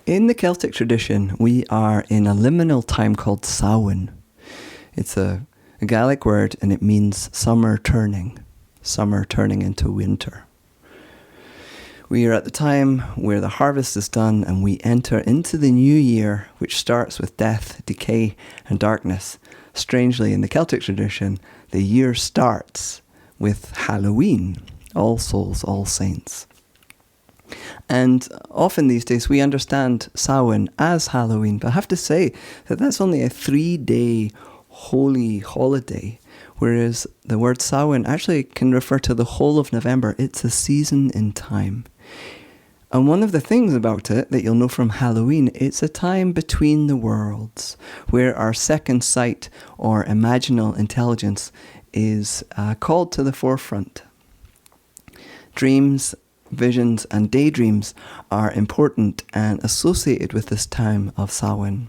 In the Celtic tradition, we are in a liminal time called Samhain. It's a Gaelic word and it means summer turning into winter. We are at the time where the harvest is done and we enter into the new year, which starts with death, decay, and darkness. Strangely, in the Celtic tradition, the year starts with Halloween, All Souls, All Saints. And often these days we understand Samhain as Halloween, but I have to say that that's only a 3-day holy holiday, whereas the word Samhain actually can refer to the whole of November. It's a season in time. And one of the things about it that you'll know from Halloween, it's a time between the worlds, where our second sight or imaginal intelligence is called to the forefront. Dreams, visions and daydreams are important and associated with this time of Samhain.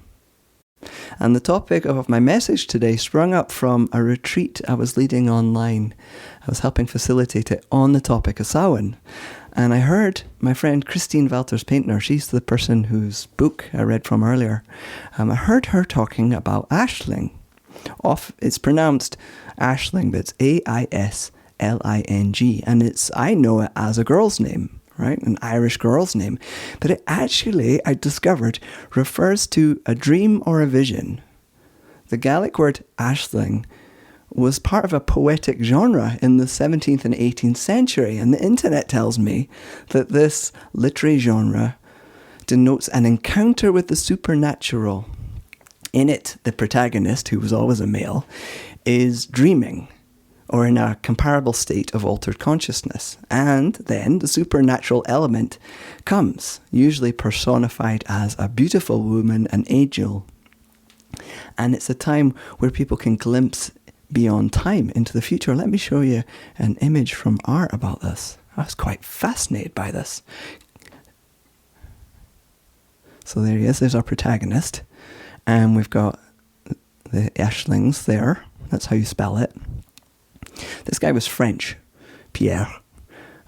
And the topic of my message today sprung up from a retreat I was leading online. I was helping facilitate it on the topic of Samhain. And I heard my friend Christine Valters-Paintner, she's the person whose book I read from earlier, I heard her talking about Aisling. It's pronounced Aisling, but it's A-I-S-L-I-N-G, and I know it as a girl's name, right? An Irish girl's name. But it actually, I discovered, refers to a dream or a vision. The Gaelic word Aisling was part of a poetic genre in the 17th and 18th century, and the internet tells me that this literary genre denotes an encounter with the supernatural. In it, the protagonist, who was always a male, is dreaming, or in a comparable state of altered consciousness. And then the supernatural element comes, usually personified as a beautiful woman, an angel. And it's a time where people can glimpse beyond time into the future. Let me show you an image from art about this. I was quite fascinated by this. So there he is, there's our protagonist. And we've got the Aislings there. That's how you spell it. This guy was French, Pierre.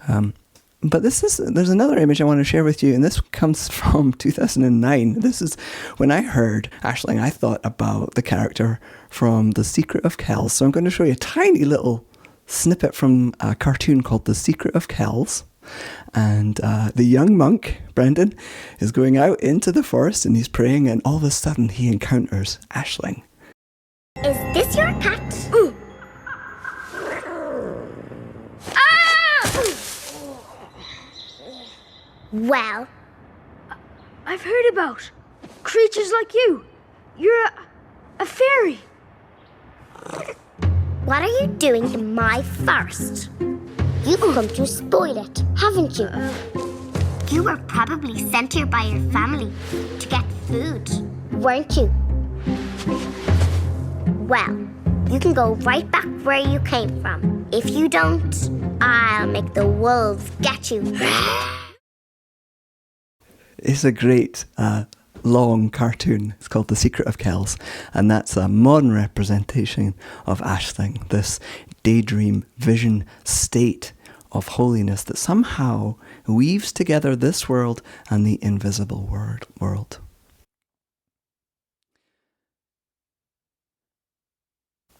But there's another image I want to share with you, and this comes from 2009. This is when I heard Aisling, I thought about the character from The Secret of Kells. So I'm going to show you a tiny little snippet from a cartoon called The Secret of Kells. And the young monk, Brendan, is going out into the forest and he's praying, and all of a sudden he encounters Aisling. Is this your pet? Ooh. Well, I've heard about creatures like you. You're a fairy. What are you doing in my forest? You've come to spoil it, haven't you? You were probably sent here by your family to get food, weren't you? Well, you can go right back where you came from. If you don't, I'll make the wolves get you. It's a great long cartoon. It's called The Secret of Kells, and that's a modern representation of Aisling, this daydream vision state of holiness that somehow weaves together this world and the invisible world.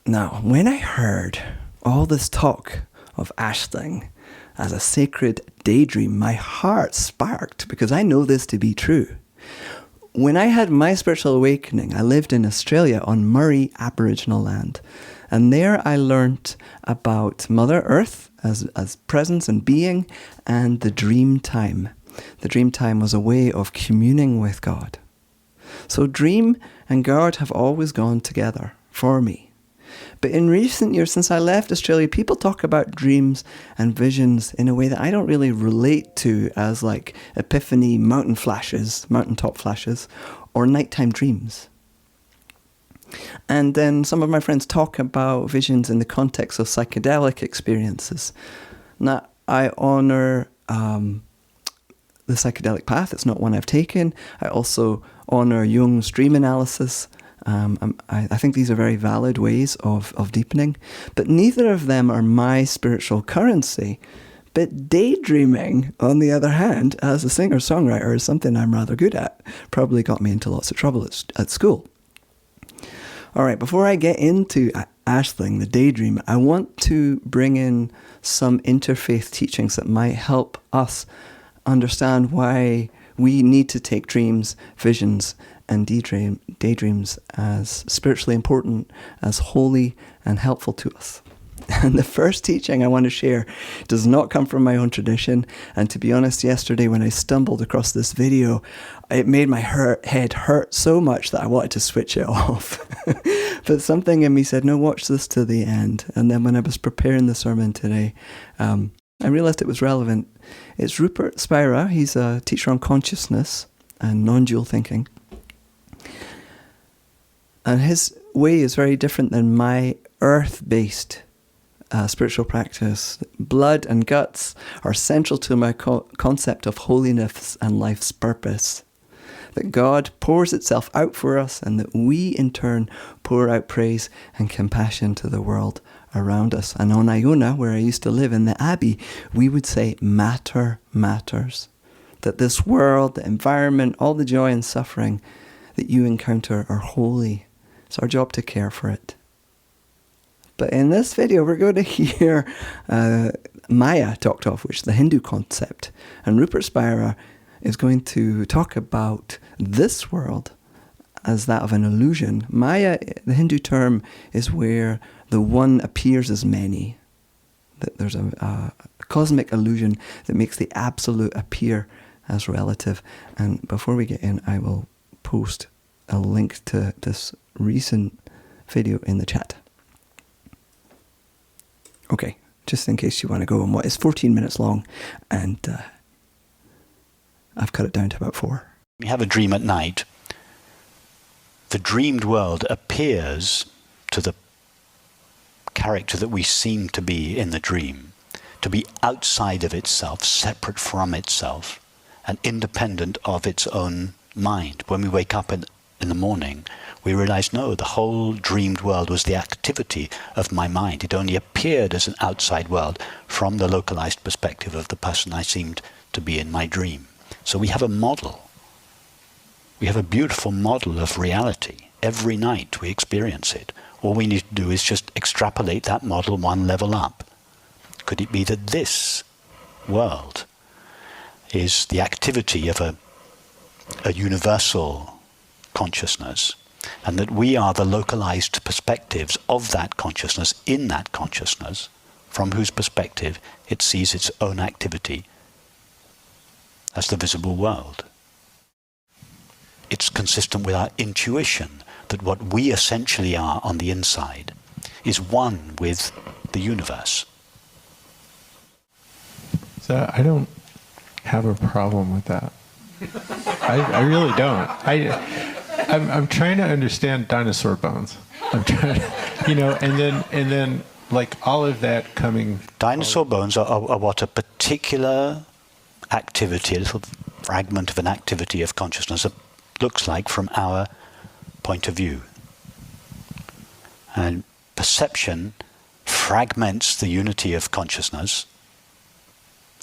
Now, when I heard all this talk of Aisling as a sacred daydream, my heart sparked because I know this to be true. When I had my spiritual awakening, I lived in Australia on Murray Aboriginal land. And there I learnt about Mother Earth as presence and being, and the dream time. The dream time was a way of communing with God. So dream and God have always gone together for me. But in recent years, since I left Australia, people talk about dreams and visions in a way that I don't really relate to as like epiphany mountaintop flashes, or nighttime dreams. And then some of my friends talk about visions in the context of psychedelic experiences. Now, I honour the psychedelic path. It's not one I've taken. I also honour Jung's dream analysis. I think these are very valid ways of deepening, but neither of them are my spiritual currency. But daydreaming, on the other hand, as a singer-songwriter, is something I'm rather good at. Probably got me into lots of trouble at school. All right, before I get into Ashling, the daydream, I want to bring in some interfaith teachings that might help us understand why we need to take dreams, visions, and daydreams as spiritually important, as holy and helpful to us. And the first teaching I want to share does not come from my own tradition. And to be honest, yesterday when I stumbled across this video, it made my head hurt so much that I wanted to switch it off. But something in me said, no, watch this to the end. And then when I was preparing the sermon today, I realized it was relevant. It's Rupert Spira. He's a teacher on consciousness and non-dual thinking. And his way is very different than my earth-based spiritual practice. Blood and guts are central to my concept of holiness and life's purpose. That God pours itself out for us and that we in turn pour out praise and compassion to the world around us. And on Iona, where I used to live in the Abbey, we would say matter matters. That this world, the environment, all the joy and suffering that you encounter are holy. It's our job to care for it. But in this video, we're going to hear Maya talked of, which is the Hindu concept. And Rupert Spira is going to talk about this world as that of an illusion. Maya, the Hindu term, is where the one appears as many. That there's a cosmic illusion that makes the absolute appear as relative. And before we get in, I will post a link to this recent video in the chat. Okay, just in case you want to go on what is 14 minutes long, and I've cut it down to about 4. We have a dream at night. The dreamed world appears to the character that we seem to be in the dream, to be outside of itself, separate from itself, and independent of its own mind. When we wake up in the morning, we realize, no, the whole dreamed world was the activity of my mind. It only appeared as an outside world from the localized perspective of the person I seemed to be in my dream. So we have a model. We have a beautiful model of reality. Every night we experience it. All we need to do is just extrapolate that model one level up. Could it be that this world is the activity of a universal consciousness, and that we are the localized perspectives of that consciousness in that consciousness, from whose perspective it sees its own activity as the visible world? It's consistent with our intuition that what we essentially are on the inside is one with the universe. So I don't have a problem with that. I really don't. I'm trying to understand dinosaur bones. I'm trying to, and then like all of that coming. Dinosaur bones are what a particular activity, a little fragment of an activity of consciousness looks like from our point of view. And perception fragments the unity of consciousness,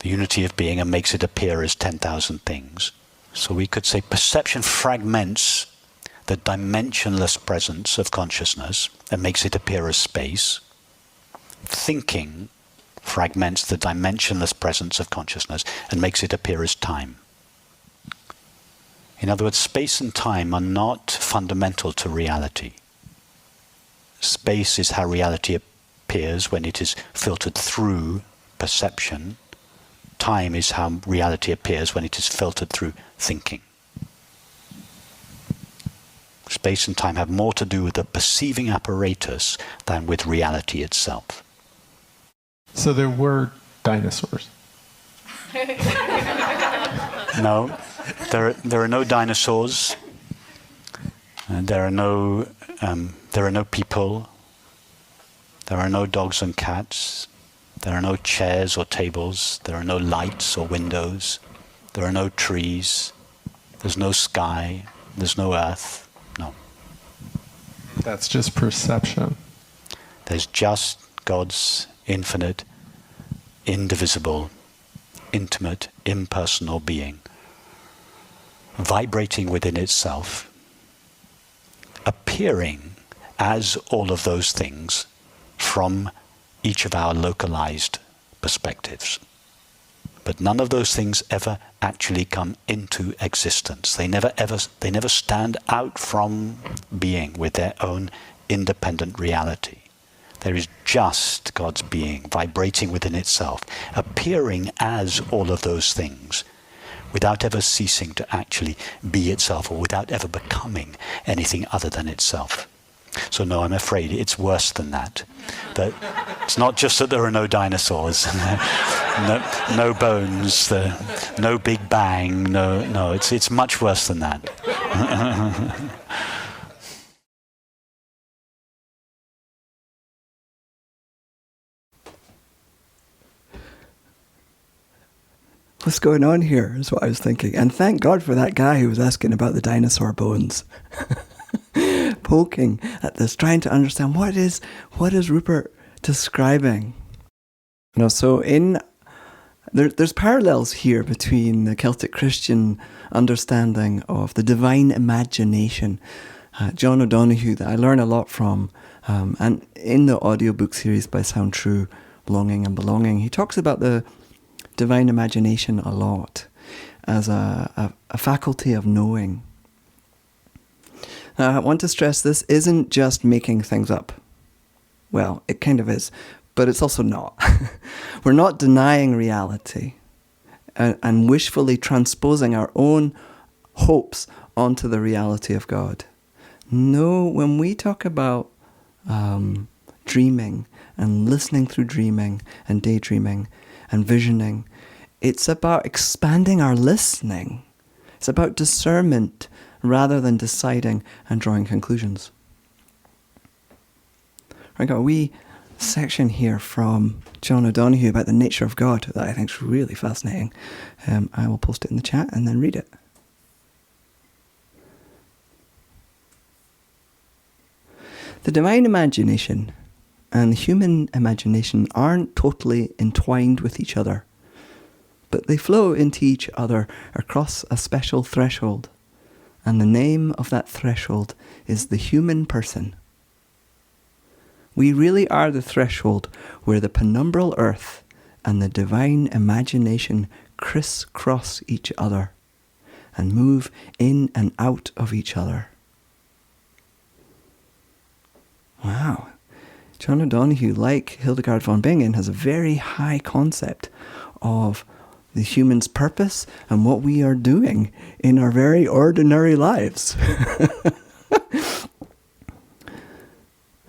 the unity of being, and makes it appear as 10,000 things. So we could say perception fragments the dimensionless presence of consciousness and makes it appear as space. Thinking fragments the dimensionless presence of consciousness and makes it appear as time. In other words, space and time are not fundamental to reality. Space is how reality appears when it is filtered through perception. Time is how reality appears when it is filtered through thinking. Space and time have more to do with the perceiving apparatus than with reality itself. So there were dinosaurs. No, there are no dinosaurs. There are no people. There are no dogs and cats. There are no chairs or tables. There are no lights or windows. There are no trees. There's no sky. There's no earth. No. That's just perception. There's just God's infinite, indivisible intimate, impersonal being, vibrating within itself, appearing as all of those things from each of our localized perspectives. But none of those things ever actually come into existence. They never stand out from being with their own independent reality. There is just God's being vibrating within itself, appearing as all of those things, without ever ceasing to actually be itself, or without ever becoming anything other than itself. So no, I'm afraid it's worse than that. That it's not just that there are no dinosaurs, no bones, no Big Bang, no, it's much worse than that. What's going on here is what I was thinking. And thank God for that guy who was asking about the dinosaur bones. Poking at this, trying to understand what is Rupert describing. So there's parallels here between the Celtic Christian understanding of the divine imagination. John O'Donoghue, that I learn a lot from, and in the audiobook series by Sound True, Longing and Belonging, he talks about the divine imagination a lot as a faculty of knowing. Now, I want to stress this isn't just making things up. Well, it kind of is, but it's also not. We're not denying reality and wishfully transposing our own hopes onto the reality of God. No, when we talk about dreaming and listening through dreaming and daydreaming and visioning, it's about expanding our listening. It's about discernment rather than deciding and drawing conclusions. I've got a wee section here from John O'Donoghue about the nature of God that I think is really fascinating. I will post it in the chat and then read it. The divine imagination and the human imagination aren't totally entwined with each other, but they flow into each other across a special threshold, and the name of that threshold is the human person. We really are the threshold where the penumbral earth and the divine imagination crisscross each other and move in and out of each other. Wow. John O'Donoghue, like Hildegard von Bingen, has a very high concept of the human's purpose and what we are doing in our very ordinary lives.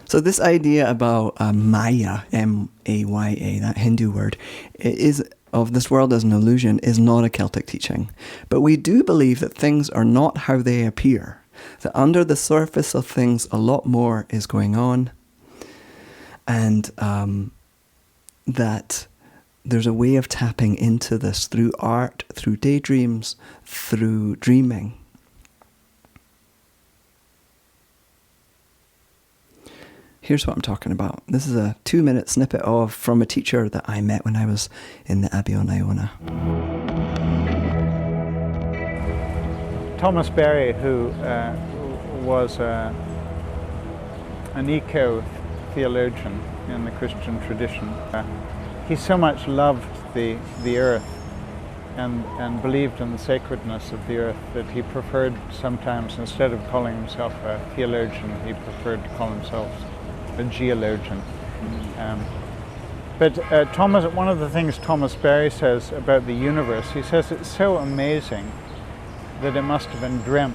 So this idea about Maya, M-A-Y-A, that Hindu word, is of this world as an illusion, is not a Celtic teaching. But we do believe that things are not how they appear, that under the surface of things a lot more is going on, and that there's a way of tapping into this through art, through daydreams, through dreaming. Here's what I'm talking about. This is a 2-minute snippet from a teacher that I met when I was in the Abbey on Iona. Thomas Berry, who was an eco-theologian in the Christian tradition, he so much loved the earth and believed in the sacredness of the earth that he preferred sometimes, instead of calling himself a theologian, he preferred to call himself a geologian. But one of the things Thomas Berry says about the universe, he says it's so amazing that it must have been dreamt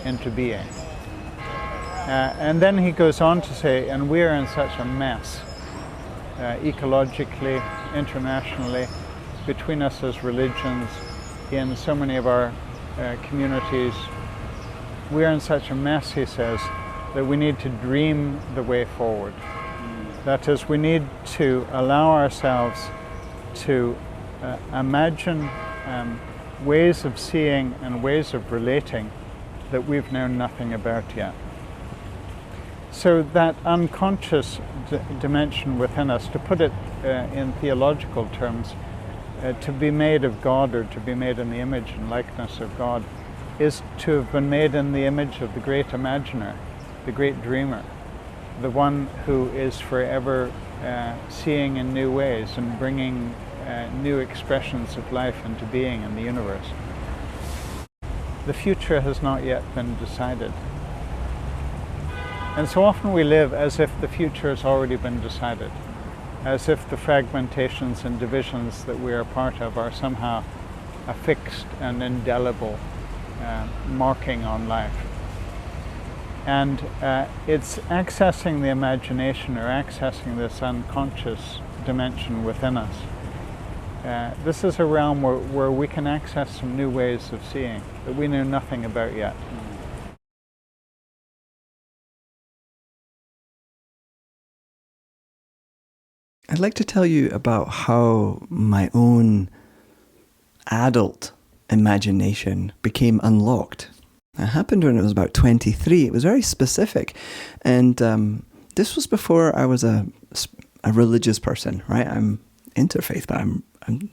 into being. And then he goes on to say, and we're in such a mess, ecologically, internationally, between us as religions, in so many of our communities. We're in such a mess, he says, that we need to dream the way forward. That is, we need to allow ourselves to imagine ways of seeing and ways of relating that we've known nothing about yet. So that unconscious dimension within us, to put it in theological terms, to be made of God, or to be made in the image and likeness of God, is to have been made in the image of the great imaginer, the great dreamer, the one who is forever seeing in new ways and bringing new expressions of life into being in the universe. The future has not yet been decided. And so often we live as if the future has already been decided, as if the fragmentations and divisions that we are part of are somehow a fixed and indelible marking on life. And it's accessing the imagination, or accessing this unconscious dimension within us. This is a realm where we can access some new ways of seeing that we know nothing about yet. I'd like to tell you about how my own adult imagination became unlocked. It happened when I was about 23. It was very specific. And this was before I was a religious person, right? I'm interfaith, but I'm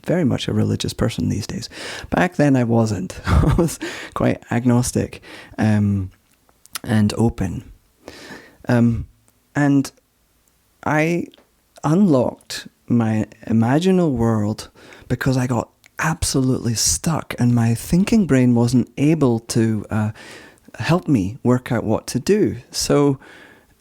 very much a religious person these days. Back then I wasn't. I was quite agnostic and open. And I unlocked my imaginal world because I got absolutely stuck and my thinking brain wasn't able to help me work out what to do. So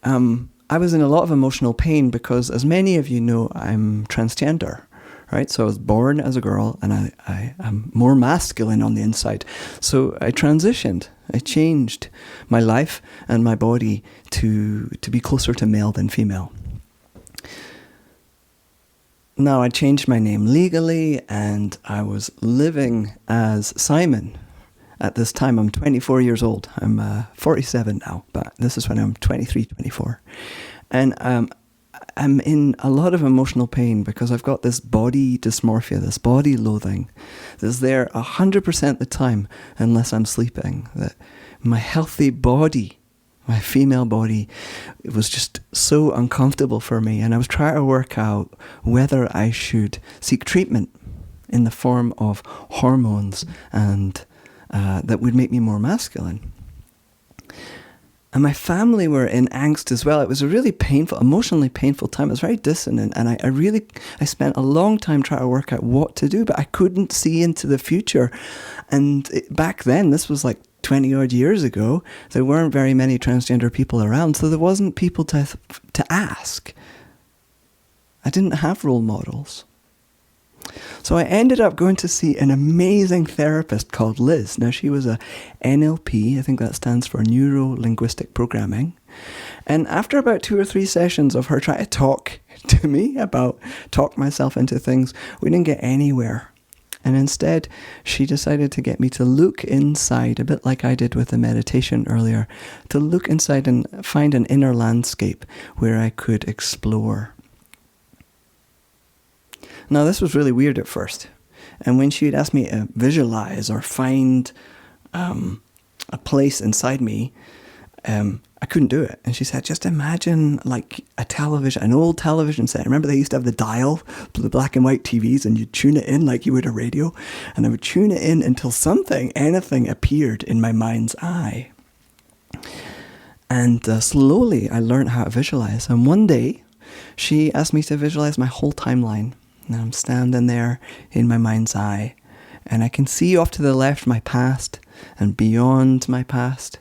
I was in a lot of emotional pain because, as many of you know, I'm transgender, right? So I was born as a girl and I'm more masculine on the inside. So I transitioned. I changed my life and my body to be closer to male than female. Now, I changed my name legally and I was living as Simon. At this time, I'm 24 years old. I'm 47 now, but this is when I'm 23, 24. And I'm in a lot of emotional pain because I've got this body dysmorphia, this body loathing that's there 100% of the time unless I'm sleeping. That my healthy body, my female body, it was just so uncomfortable for me, and I was trying to work out whether I should seek treatment in the form of hormones and that would make me more masculine. And my family were in angst as well. It was a really painful, emotionally painful time. It was very dissonant, and I spent a long time trying to work out what to do, but I couldn't see into the future. And back then, this was like 20 odd years ago, there weren't very many transgender people around, so there wasn't people to ask. I didn't have role models. So I ended up going to see an amazing therapist called Liz. Now, she was a NLP, I think that stands for Neuro-Linguistic Programming. And after about 2 or 3 sessions of her trying to talk to me talk myself into things, we didn't get anywhere. And instead, she decided to get me to look inside, a bit like I did with the meditation earlier, to look inside and find an inner landscape where I could explore. Now, this was really weird at first. And when she had asked me to visualize or find a place inside me, I couldn't do it. And she said, just imagine like a television, an old television set. Remember they used to have the dial, the black and white TVs, and you'd tune it in like you would a radio. And I would tune it in until anything appeared in my mind's eye. And slowly I learned how to visualize. And one day she asked me to visualize my whole timeline. And I'm standing there in my mind's eye, and I can see off to the left my past and beyond my past.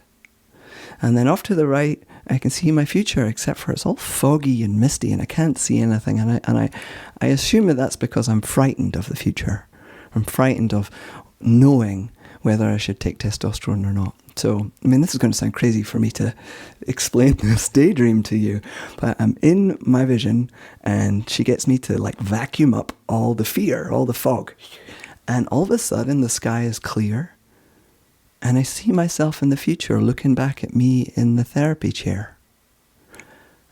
And then off to the right, I can see my future, except for it's all foggy and misty and I can't see anything. And I assume that that's because I'm frightened of the future. I'm frightened of knowing whether I should take testosterone or not. So, I mean, this is going to sound crazy for me to explain this daydream to you, but I'm in my vision and she gets me to like vacuum up all the fear, all the fog. And all of a sudden the sky is clear and I see myself in the future looking back at me in the therapy chair.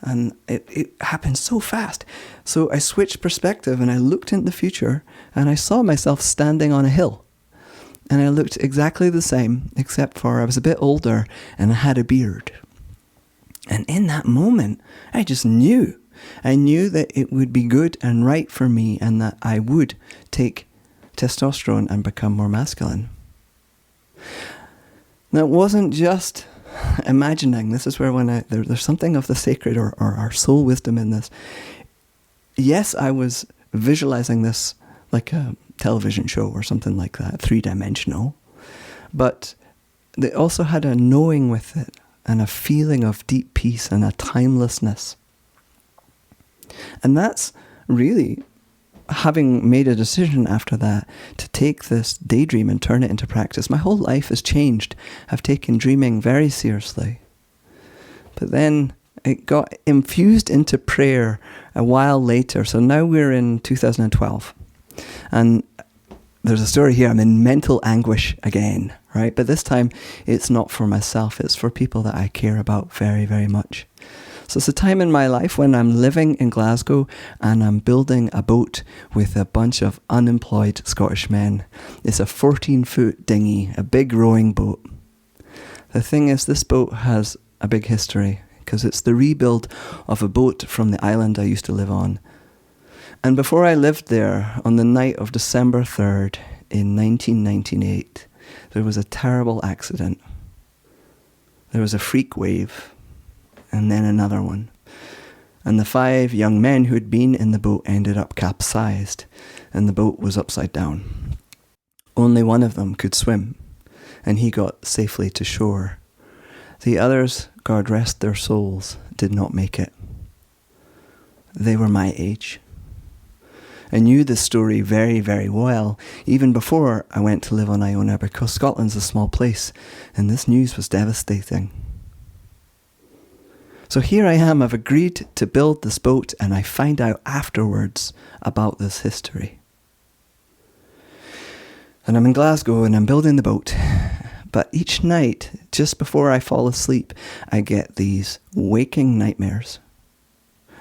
And it happened so fast. So I switched perspective and I looked into the future and I saw myself standing on a hill. And I looked exactly the same, except for I was a bit older and I had a beard. And in that moment, I just knew. I knew that it would be good and right for me and that I would take testosterone and become more masculine. Now, it wasn't just imagining. This is where there's something of the sacred or our soul wisdom in this. Yes, I was visualizing this like a television show or something like that, 3-dimensional. But they also had a knowing with it and a feeling of deep peace and a timelessness. And that's really, having made a decision after that to take this daydream and turn it into practice, my whole life has changed. I've taken dreaming very seriously. But then it got infused into prayer a while later. So now we're in 2012. And there's a story here. I'm in mental anguish again, right? But this time it's not for myself. It's for people that I care about very, very much. So it's a time in my life when I'm living in Glasgow and I'm building a boat with a bunch of unemployed Scottish men. It's a 14-foot dinghy, a big rowing boat. The thing is, this boat has a big history because it's the rebuild of a boat from the island I used to live on. And before I lived there, on the night of December 3rd in 1998, there was a terrible accident. There was a freak wave, and then another one. And the 5 young men who had been in the boat ended up capsized, and the boat was upside down. Only one of them could swim, and he got safely to shore. The others, God rest their souls, did not make it. They were my age. I knew this story very, very well, even before I went to live on Iona, because Scotland's a small place, and this news was devastating. So here I am, I've agreed to build this boat, and I find out afterwards about this history. And I'm in Glasgow, and I'm building the boat. But each night, just before I fall asleep, I get these waking nightmares.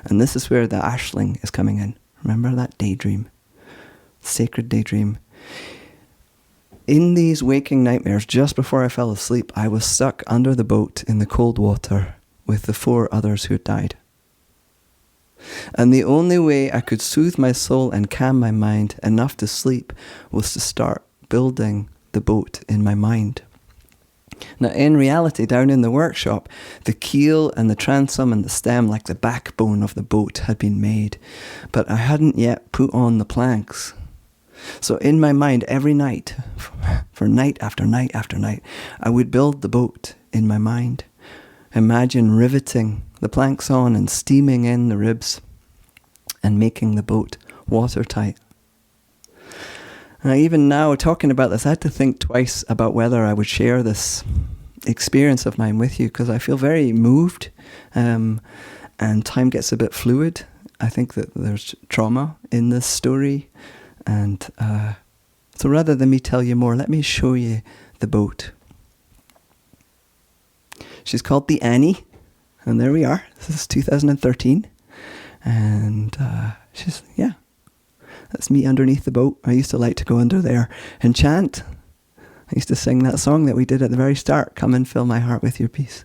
And this is where the ashling is coming in. Remember that daydream? Sacred daydream. In these waking nightmares, just before I fell asleep, I was stuck under the boat in the cold water with the 4 others who had died. And the only way I could soothe my soul and calm my mind enough to sleep was to start building the boat in my mind. Now, in reality, down in the workshop, the keel and the transom and the stem, like the backbone of the boat, had been made, but I hadn't yet put on the planks. So in my mind, every night, for night after night after night, I would build the boat in my mind. Imagine riveting the planks on and steaming in the ribs and making the boat watertight. And even now, talking about this, I had to think twice about whether I would share this experience of mine with you, because I feel very moved, and time gets a bit fluid. I think that there's trauma in this story, and so rather than me tell you more, let me show you the boat. She's called the Annie, and there we are. This is 2013, and she's, yeah. That's me underneath the boat. I used to like to go under there and chant. I used to sing that song that we did at the very start, "Come and Fill My Heart with Your Peace."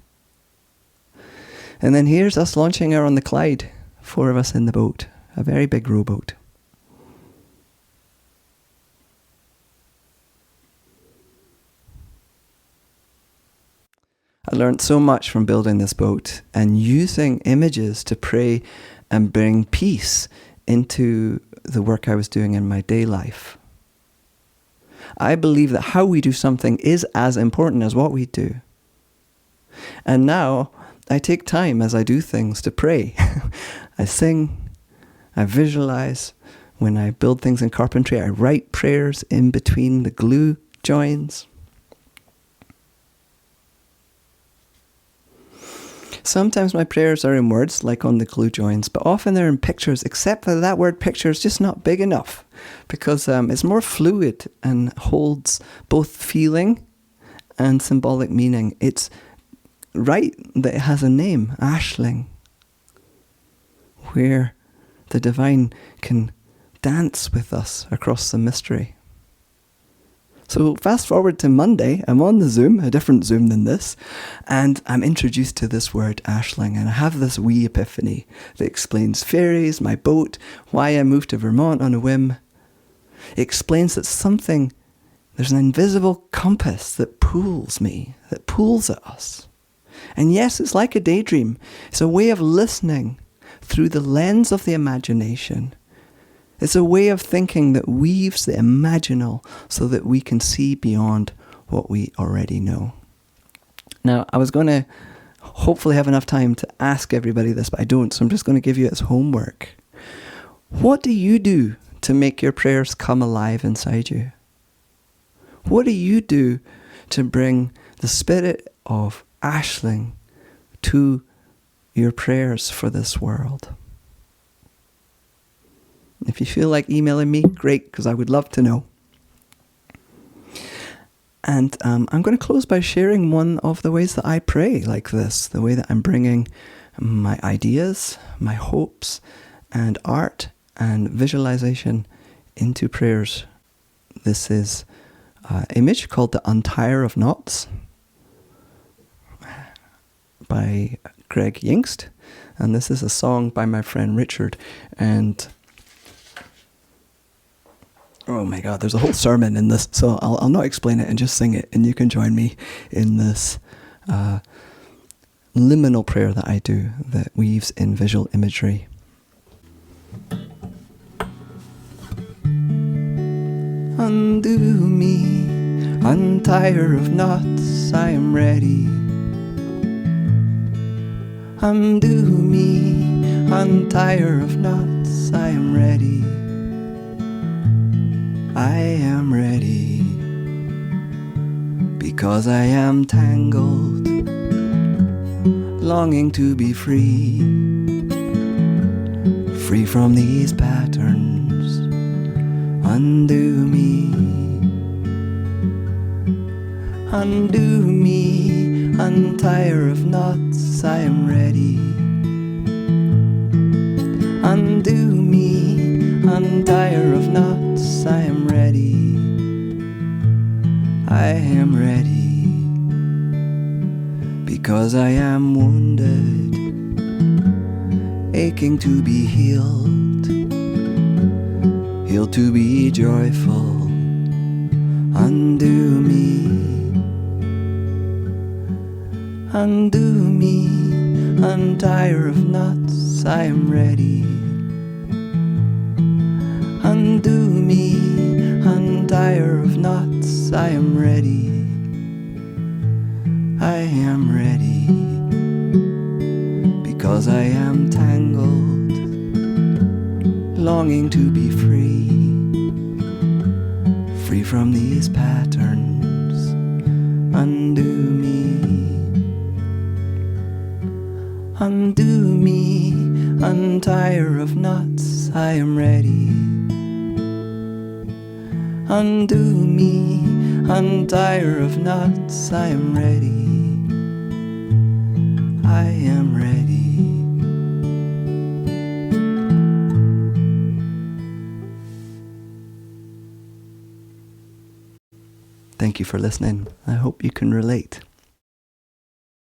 And then here's us launching her on the Clyde, 4 of us in the boat, a very big rowboat. I learned so much from building this boat and using images to pray and bring peace into the work I was doing in my day life. I believe that how we do something is as important as what we do. And now I take time as I do things to pray. I sing, I visualize. When I build things in carpentry, I write prayers in between the glue joins. Sometimes my prayers are in words, like on the glue joins, but often they're in pictures, except that that word picture is just not big enough, because it's more fluid and holds both feeling and symbolic meaning. It's right that it has a name, Ashling, where the divine can dance with us across the mystery. So fast forward to Monday, I'm on the Zoom, a different Zoom than this, and I'm introduced to this word ashling, and I have this wee epiphany that explains fairies, my boat, why I moved to Vermont on a whim. It explains that there's an invisible compass that pulls me, that pulls at us. And yes, it's like a daydream. It's a way of listening through the lens of the imagination. It's a way of thinking that weaves the imaginal so that we can see beyond what we already know. Now, I was going to hopefully have enough time to ask everybody this, but I don't, so I'm just going to give you it as homework. What do you do to make your prayers come alive inside you? What do you do to bring the spirit of Aisling to your prayers for this world? If you feel like emailing me, great, because I would love to know. And I'm going to close by sharing one of the ways that I pray like this, the way that I'm bringing my ideas, my hopes, and art and visualization into prayers. This is an image called The Untier of Knots by Greg Yingst. And this is a song by my friend Richard. And oh my God, there's a whole sermon in this, so I'll not explain it and just sing it, and you can join me in this liminal prayer that I do that weaves in visual imagery. Undo me, untire of knots, I am ready. Undo me, untire of knots, I am ready. I am ready, because I am tangled, longing to be free, free from these patterns. Undo me, untire of knots, I am ready. Undo me, untire of knots, I am ready. I am ready, because I am wounded, aching to be healed, healed to be joyful. Undo me, untire of knots, I am ready. Undo me, untire of knots, I am ready. I am ready, because I am tangled, longing to be free, free from these patterns. Undo me, untire of knots, I am ready. Undo me, untire of knots, I am ready. I am ready. Thank you for listening. I hope you can relate.